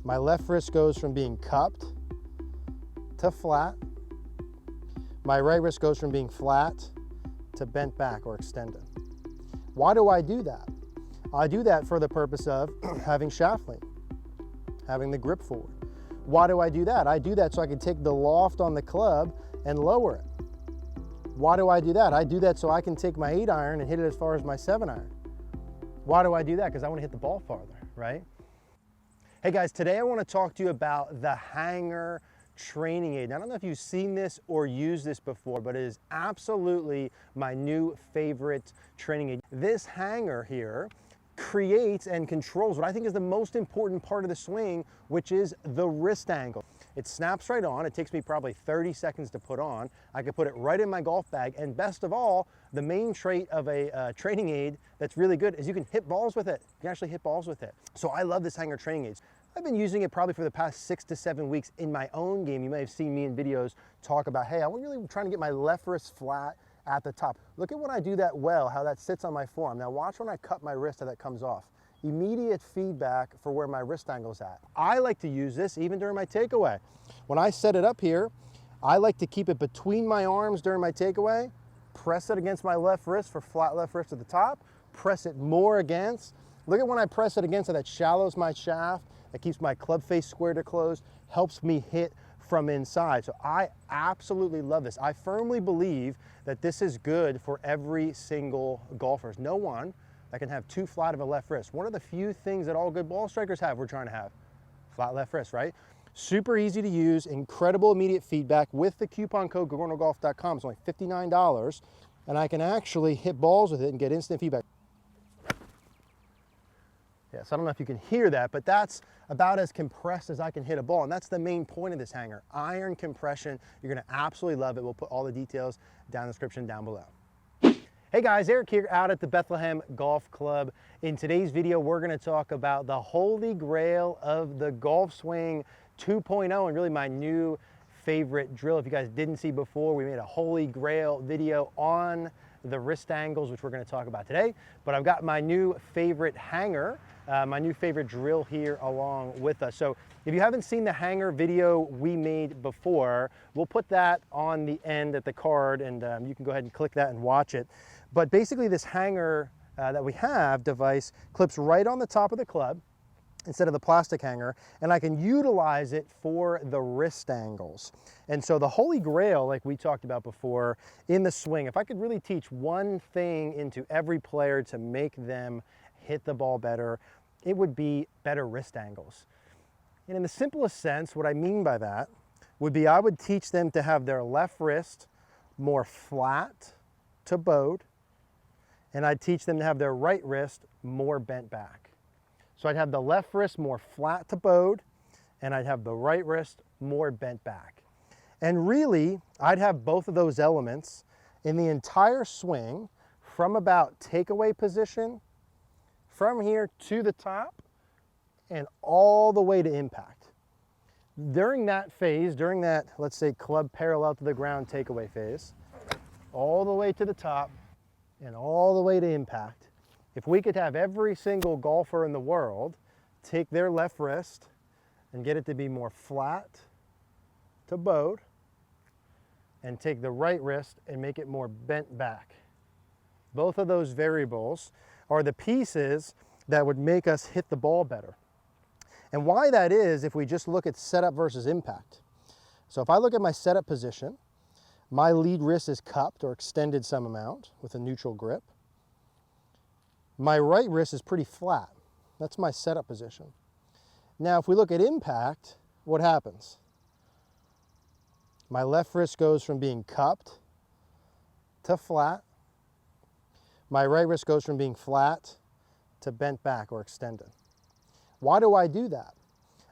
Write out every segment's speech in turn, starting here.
My left wrist goes from being cupped to flat. My right wrist goes from being flat to bent back or extended. Why do I do that? I do that for the purpose of having shaft lean, having the grip forward. Why do I do that? I do that so I can take the loft on the club and lower it. Why do I do that? I do that so I can take my 8-iron and hit it as far as my 7-iron. Why do I do that? Because I want to hit the ball farther, right? Hey guys, today I want to talk to you about the hanger training aid. Now, I don't know if you've seen this or used this before, but it is absolutely my new favorite training aid. This hanger here creates and controls what I think is the most important part of the swing, which is the wrist angle. It snaps right on. It takes me probably 30 seconds to put on. I can put it right in my golf bag. And best of all, the main trait of a training aid that's really good is you can hit balls with it. You can actually hit balls with it. So I love this hanger training aids. I've been using it probably for the past 6 to 7 weeks in my own game. You may have seen me in videos talk about, hey, I'm really trying to get my left wrist flat at the top. Look at when I do that well, how that sits on my forearm. Now watch when I cut my wrist, how that comes off. Immediate feedback for where my wrist angle's at. I like to use this even during my takeaway. When I set it up here, I like to keep it between my arms during my takeaway, press it against my left wrist for flat left wrist at the top, press it more against. Look at when I press it against, how that shallows my shaft. That keeps my club face square to close, helps me hit from inside. So I absolutely love this. I firmly believe that this is good for every single golfer. There's no one that can have too flat of a left wrist. One of the few things that all good ball strikers have, we're trying to have. Flat left wrist, right? Super easy to use, incredible immediate feedback. With the coupon code GogornoGolf.com, it's only $59, and I can actually hit balls with it and get instant feedback. Yes, I don't know if you can hear that, but that's about as compressed as I can hit a ball. And that's the main point of this hanger. Iron compression. You're going to absolutely love it. We'll put all the details down in the description down below. Hey guys, Eric here out at the Bethlehem Golf Club. In today's video, we're going to talk about the holy grail of the golf swing 2.0 and really my new favorite drill. If you guys didn't see before, we made a holy grail video on the wrist angles, which we're going to talk about today. But I've got my new favorite hanger, my new favorite drill here along with us. So if you haven't seen the hanger video we made before, we'll put that on the end at the card, and you can go ahead and click that and watch it. But basically this hanger that we have device clips right on the top of the club instead of the plastic hanger, and I can utilize it for the wrist angles. And so the holy grail, like we talked about before, in the swing, if I could really teach one thing into every player to make them hit the ball better, it would be better wrist angles. And in the simplest sense, what I mean by that would be I would teach them to have their left wrist more flat to bowed, and I'd teach them to have their right wrist more bent back. So I'd have the left wrist more flat to bowed, and I'd have the right wrist more bent back. And really, I'd have both of those elements in the entire swing from about takeaway position, from here to the top, and all the way to impact. During that phase, during that, let's say, club parallel to the ground takeaway phase, all the way to the top and all the way to impact, if we could have every single golfer in the world take their left wrist and get it to be more flat to bowed, and take the right wrist and make it more bent back. Both of those variables are the pieces that would make us hit the ball better. And why that is, if we just look at setup versus impact. So if I look at my setup position, my lead wrist is cupped or extended some amount with a neutral grip. My right wrist is pretty flat. That's my setup position. Now, if we look at impact, what happens? My left wrist goes from being cupped to flat. My right wrist goes from being flat to bent back or extended. Why do I do that?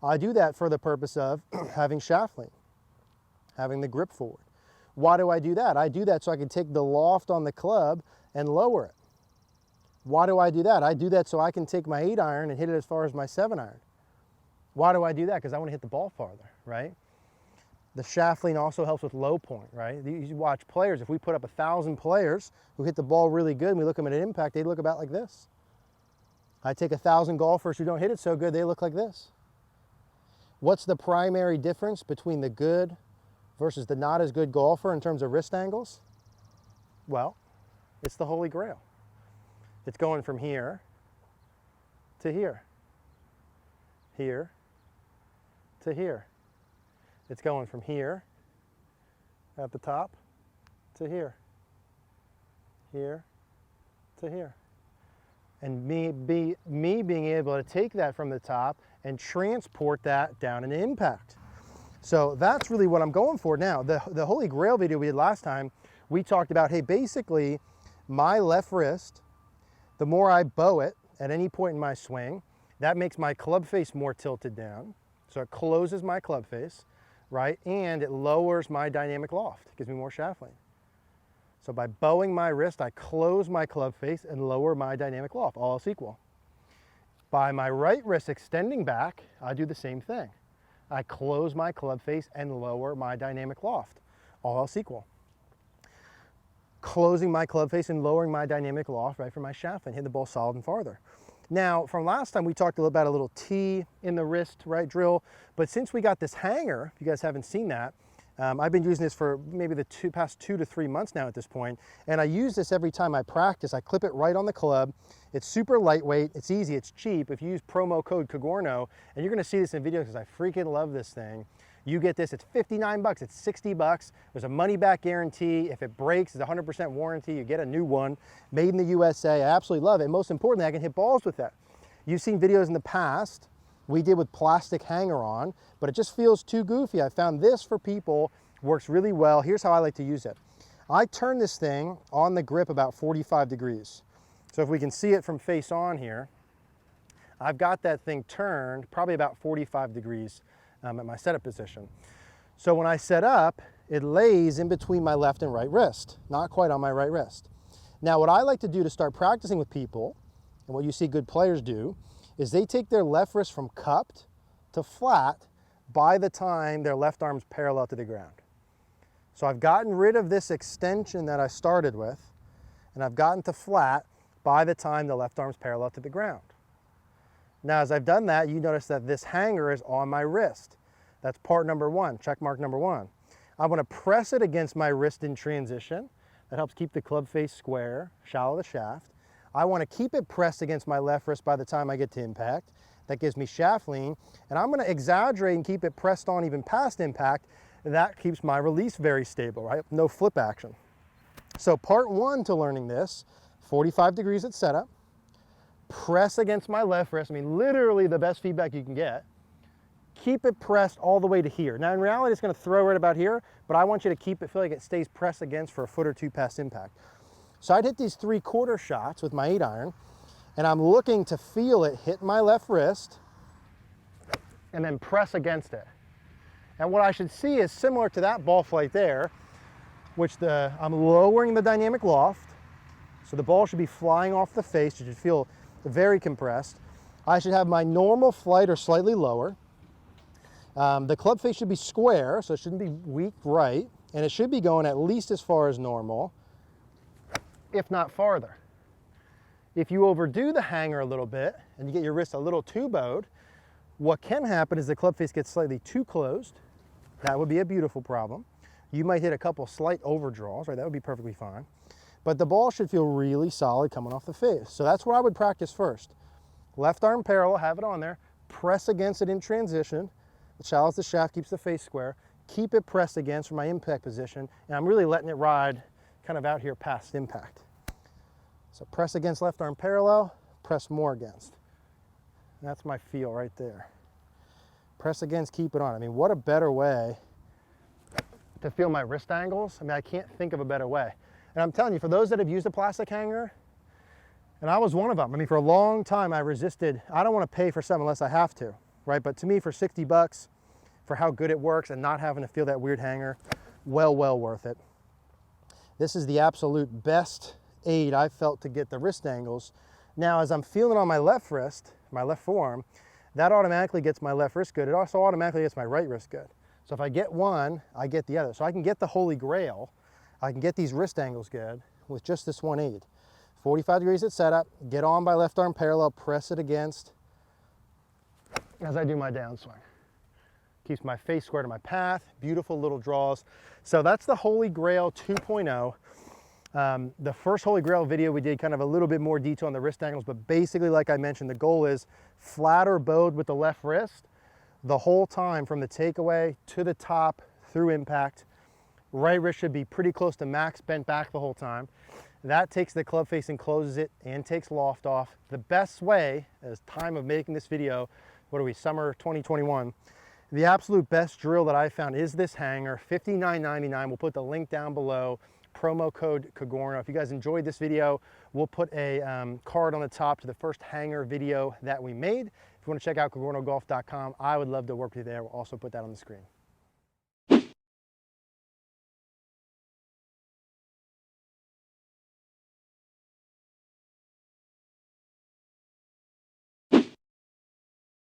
I do that for the purpose of having shaft lean, having the grip forward. Why do I do that? I do that so I can take the loft on the club and lower it. Why do I do that? I do that so I can take my 8-iron and hit it as far as my 7-iron. Why do I do that? Because I want to hit the ball farther, right? The shaft lean also helps with low point, right? You watch players, if we put up 1,000 players who hit the ball really good and we look at them at impact, they look about like this. I take 1,000 golfers who don't hit it so good, they look like this. What's the primary difference between the good versus the not as good golfer in terms of wrist angles? Well, it's the Holy Grail. It's going from here to here, here to here. It's going from here at the top to here, here to here. And me being able to take that from the top and transport that down into impact. So that's really what I'm going for now. The Holy Grail video we did last time, we talked about, hey, basically my left wrist, the more I bow it at any point in my swing, that makes my club face more tilted down. So it closes my club face, right? And it lowers my dynamic loft, gives me more shaft lean. So by bowing my wrist, I close my club face and lower my dynamic loft, all else equal. By my right wrist extending back, I do the same thing. I close my club face and lower my dynamic loft, all else equal. Closing my club face and lowering my dynamic loft, right, for my shaft and hit the ball solid and farther. Now, from last time we talked about a little T in the wrist, right, drill, but since we got this hanger, if you guys haven't seen that, I've been using this for maybe the past 2 to 3 months now at this point, and I use this every time I practice. I clip it right on the club. It's super lightweight, it's easy, it's cheap. If you use promo code Cogorno, and you're gonna see this in videos because I freaking love this thing, you get this, it's 59 bucks, it's 60 bucks. There's a money back guarantee. If it breaks, it's a 100% warranty. You get a new one, made in the USA. I absolutely love it. And most importantly, I can hit balls with that. You've seen videos in the past we did with plastic hanger on, but it just feels too goofy. I found this for people, works really well. Here's how I like to use it. I turn this thing on the grip about 45 degrees. So if we can see it from face on here, I've got that thing turned probably about 45 degrees at my setup position. So when I set up, it lays in between my left and right wrist, not quite on my right wrist. Now what I like to do to start practicing with people, and what you see good players do, is they take their left wrist from cupped to flat by the time their left arm's parallel to the ground. So I've gotten rid of this extension that I started with, and I've gotten to flat by the time the left arm's parallel to the ground. Now, as I've done that, you notice that this hanger is on my wrist. That's part number one, check mark number one. I want to press it against my wrist in transition. That helps keep the club face square, shallow the shaft. I want to keep it pressed against my left wrist by the time I get to impact. That gives me shaft lean. And I'm going to exaggerate and keep it pressed on even past impact. That keeps my release very stable, right? No flip action. So part one to learning this, 45 degrees at setup. Press against my left wrist. I mean, literally the best feedback you can get. Keep it pressed all the way to here. Now in reality, it's going to throw right about here, but I want you to keep it, feel like it stays pressed against for a foot or two past impact. So I'd hit these 3/4 shots with my 8-iron, and I'm looking to feel it hit my left wrist and then press against it. And what I should see is similar to that ball flight there, which I'm lowering the dynamic loft. So the ball should be flying off the face. You should feel very compressed. I should have my normal flight or slightly lower. The club face should be square, so it shouldn't be weak right, and it should be going at least as far as normal, if not farther. If you overdo the hanger a little bit and you get your wrist a little too bowed, what can happen is the club face gets slightly too closed. That would be a beautiful problem. You might hit a couple slight overdraws, right? That would be perfectly fine. But the ball should feel really solid coming off the face. So that's what I would practice first. Left arm parallel, have it on there, press against it in transition. It shallows the shaft, keeps the face square. Keep it pressed against from my impact position, and I'm really letting it ride kind of out here past impact. So press against left arm parallel, press more against. That's my feel right there. Press against, keep it on. I mean, what a better way to feel my wrist angles. I mean, I can't think of a better way. And I'm telling you, for those that have used a plastic hanger, and I was one of them. I mean, for a long time I resisted. I don't want to pay for something unless I have to, right? But to me, for 60 bucks, for how good it works and not having to feel that weird hanger, well worth it. This is the absolute best aid I've felt to get the wrist angles. Now, as I'm feeling on my left wrist, my left forearm, that automatically gets my left wrist good. It also automatically gets my right wrist good. So if I get one, I get the other. So I can get the Holy Grail. I can get these wrist angles good with just this one aid. 45 degrees at setup, get on by left arm parallel, press it against as I do my downswing. keeps my face square to my path, beautiful little draws. So that's the Holy Grail 2.0. The first Holy Grail video we did kind of a little bit more detail on the wrist angles, but basically like I mentioned, the goal is flatter bowed with the left wrist the whole time from the takeaway to the top through impact. Right wrist should be pretty close to max bent back the whole time. That takes the club face and closes it and takes loft off. The best way, as time of making this video, what are we, summer 2021, the absolute best drill that I found is this hanger, $59.99. We'll put the link down below, promo code Cogorno. If you guys enjoyed this video, we'll put a card on the top to the first hanger video that we made. If you want to check out CogornoGolf.com, I would love to work with you there. We'll also put that on the screen.